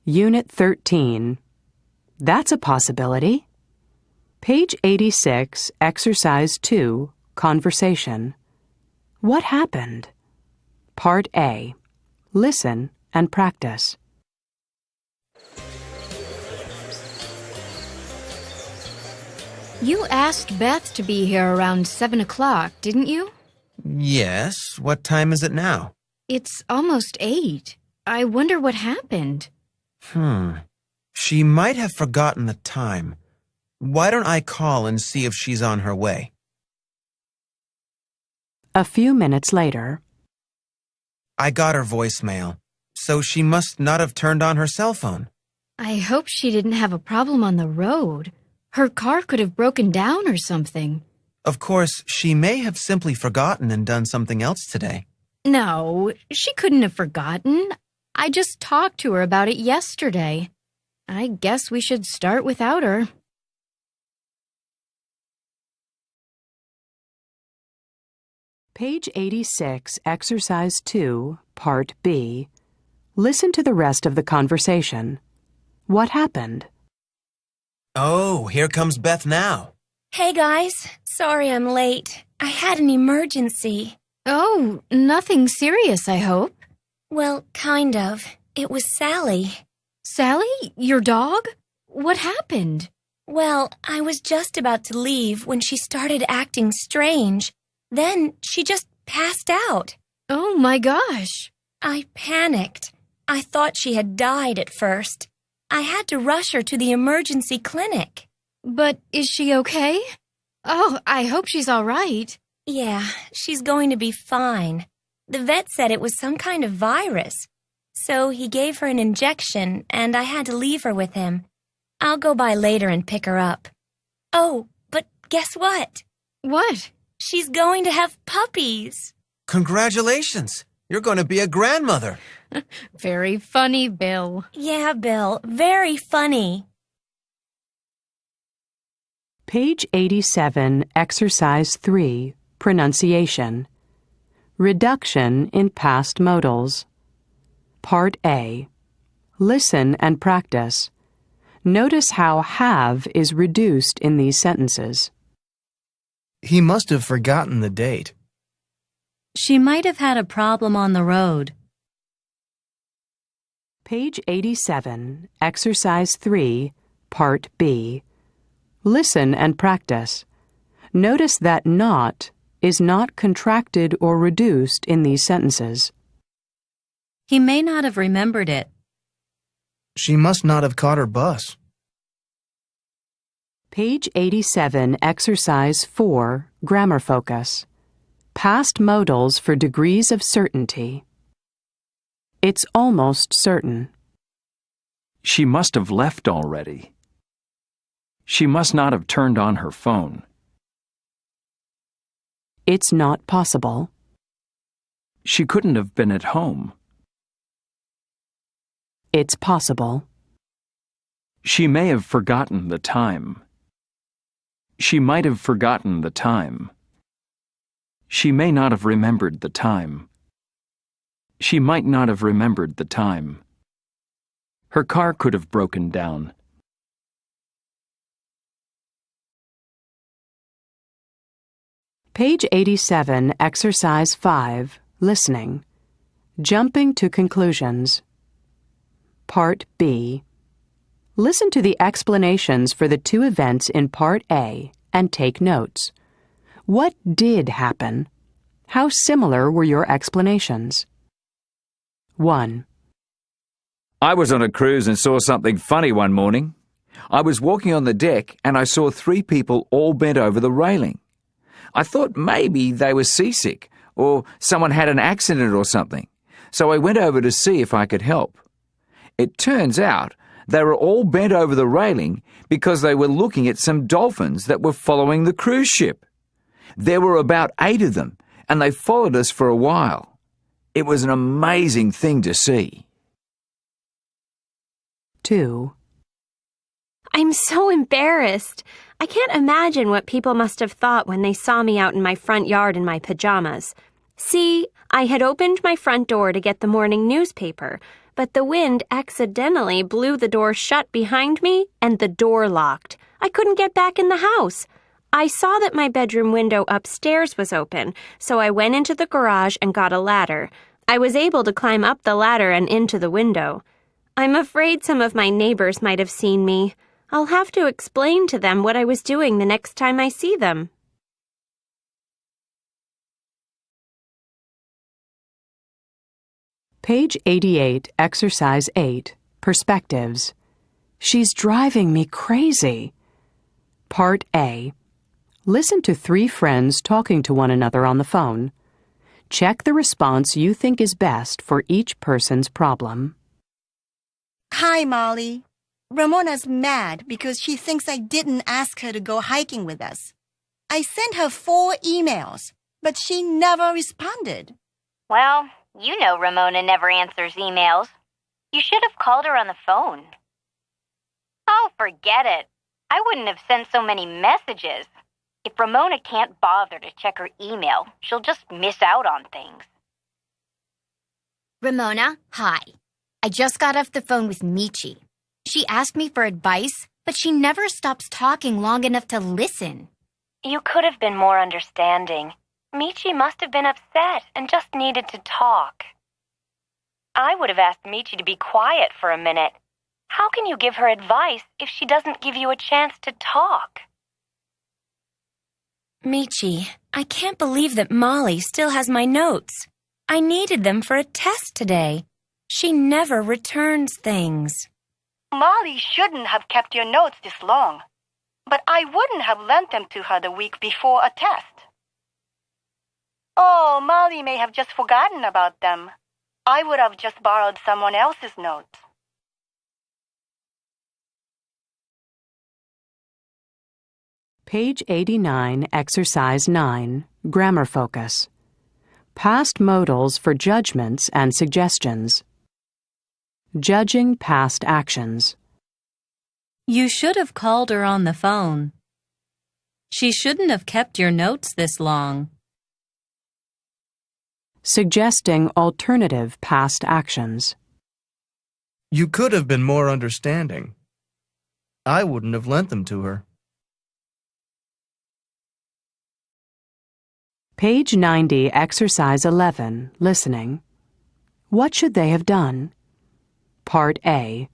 Unit 13. That's a possibility. Page 86, Exercise 2, Conversation. What happened? Part A. Listen and practice. You asked Beth to be here around 7 o'clock, didn't you? Yes. What time is it now? It's almost 8. I wonder what happened. She might have forgotten the time. Why don't I call and see if she's on her way? A few minutes later. I got her voicemail, so she must not have turned on her cell phone. I hope she didn't have a problem on the road. Her car could have broken down or something. Of course, she may have simply forgotten and done something else today. No, she couldn't have forgotten. I just talked to her about it yesterday. I guess we should start without her. Page 86, Exercise 2, Part B. Listen to the rest of the conversation. What happened? Oh, here comes Beth now. Hey guys, sorry I'm late. I had an emergency. Oh, nothing serious, I hope. Well, kind of. It was Sally. Sally, your dog? What happened? Well, I was just about to leave when she started acting strange. Then she just passed out. Oh my gosh. I panicked. I thought she had died at first. I had to rush her to the emergency clinic. But is she okay? Oh, I hope she's all right. Yeah, she's going to be fine. The vet said it was some kind of virus. So he gave her an injection, and I had to leave her with him. I'll go by later and pick her up. Oh, but guess what? What? She's going to have puppies. Congratulations! You're going to be a grandmother. Very funny, Bill. Yeah, Bill, very funny. Page 87, Exercise 3, Pronunciation. Reduction in past modals. Part A. Listen and practice. Notice how have is reduced in these sentences. He must have forgotten the date. She might have had a problem on the road. Page 87, Exercise 3, Part B. Listen and practice. Notice that not is not contracted or reduced in these sentences. He may not have remembered it. She must not have caught her bus. Page 87, Exercise 4, Grammar Focus. Past modals for degrees of certainty. It's almost certain. She must have left already. She must not have turned on her phone. It's not possible. She couldn't have been at home. It's possible. She may have forgotten the time. She might have forgotten the time. She may not have remembered the time. She might not have remembered the time. Her car could have broken down. Page 87, Exercise 5, Listening. Jumping to conclusions. Part B. Listen to the explanations for the two events in Part A and take notes. What did happen? How similar were your explanations? 1. I was on a cruise and saw something funny one morning. I was walking on the deck and I saw 3 people all bent over the railing. I thought maybe they were seasick or someone had an accident or something, so I went over to see if I could help. It turns out they were all bent over the railing because they were looking at some dolphins that were following the cruise ship. There were about 8 of them, and they followed us for a while. It was an amazing thing to see. 2. I'm so embarrassed. I can't imagine what people must have thought when they saw me out in my front yard in my pajamas. See, I had opened my front door to get the morning newspaper, but the wind accidentally blew the door shut behind me and the door locked. I couldn't get back in the house. I saw that my bedroom window upstairs was open, so I went into the garage and got a ladder. I was able to climb up the ladder and into the window. I'm afraid some of my neighbors might have seen me. I'll have to explain to them what I was doing the next time I see them. Page 88, Exercise 8, Perspectives. She's driving me crazy. Part A. Listen to 3 friends talking to one another on the phone. Check the response you think is best for each person's problem. Hi, Molly. Ramona's mad because she thinks I didn't ask her to go hiking with us. I sent her 4 emails, but she never responded. Well, you know Ramona never answers emails. You should have called her on the phone. Oh, forget it. I wouldn't have sent so many messages. If Ramona can't bother to check her email, she'll just miss out on things. Ramona, hi. I just got off the phone with Michi. She asked me for advice, but she never stops talking long enough to listen. You could have been more understanding. Michi must have been upset and just needed to talk. I would have asked Michi to be quiet for a minute. How can you give her advice if she doesn't give you a chance to talk? Michi, I can't believe that Molly still has my notes. I needed them for a test today. She never returns things. Molly shouldn't have kept your notes this long, but I wouldn't have lent them to her the week before a test. Oh, Molly may have just forgotten about them. I would have just borrowed someone else's notes. Page 89, Exercise 9, Grammar Focus. Past modals for judgments and suggestions. Judging past actions. You should have called her on the phone. She shouldn't have kept your notes this long. Suggesting alternative past actions. You could have been more understanding. I wouldn't have lent them to her. Page 90, Exercise 11, Listening. What should they have done? Part A.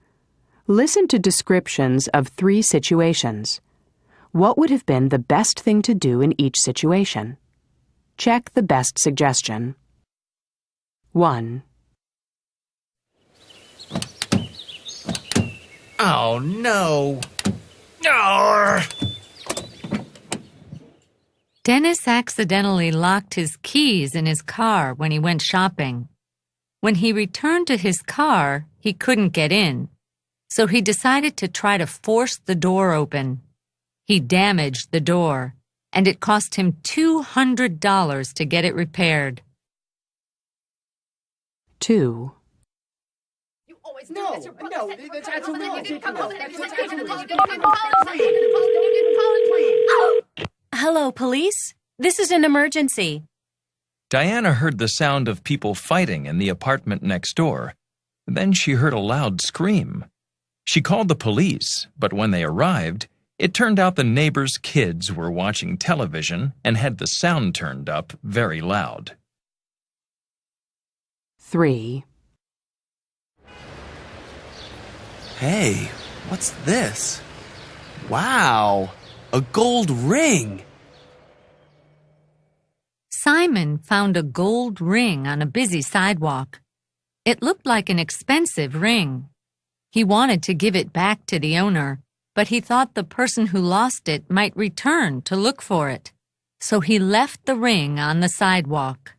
Listen to descriptions of 3 situations. What would have been the best thing to do in each situation? Check the best suggestion. 1. Oh, no. Arr! Dennis accidentally locked his keys in his car when he went shopping. When he returned to his car, he couldn't get in, so he decided to try to force the door open. He damaged the door, and it cost him $200 to get it repaired. 2. Hello, police? This is an emergency. Diana heard the sound of people fighting in the apartment next door. Then she heard a loud scream. She called the police, but when they arrived, it turned out the neighbor's kids were watching television and had the sound turned up very loud. 3. Hey, what's this? Wow, a gold ring! Simon found a gold ring on a busy sidewalk. It looked like an expensive ring. He wanted to give it back to the owner, but he thought the person who lost it might return to look for it. So he left the ring on the sidewalk.